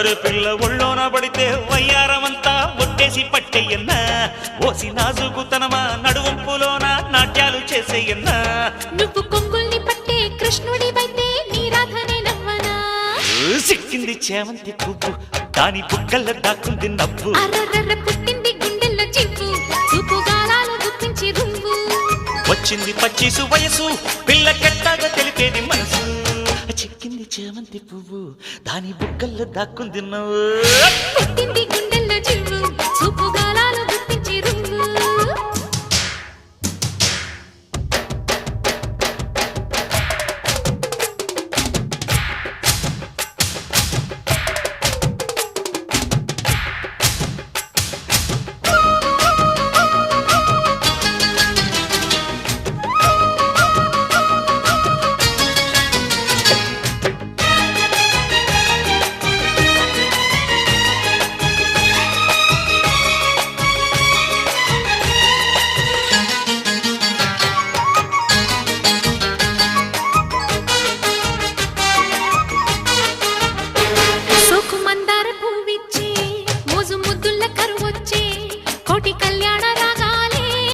అరే పిల్ల ఒళ్ళోన పడితే వయ్యారమంతా ఒట్టేసి పట్టేయన్నా ఓసి నాజుకుతనమా నడువంపులోన నాట్యాలు చేసేయన్నా నువ్వు కొంగుల్ని పట్టే కృష్ణుడివైతే నీ రాధనే నవ్వనా సిక్కింది చేమంతి పువ్వు దాని బుక్కల్లో దాక్కుంది నవ్వు అర్రర్ర పుట్టింది గుండెల్లో చివ్వు చూపు గాలాలు గుప్పించి రువ్వు వచ్చింది పచ్చిసు వయసు పిల్ల కెట్టాగా తెలిపేది మనసు చిక్కింది చేమంతి పువ్వు దాని బుక్కల్లో దాక్కుంది నవ్వు పుట్టింది గుండెల్లో చివ్వు చూపు గాలాలు గుప్పించి రువ్వు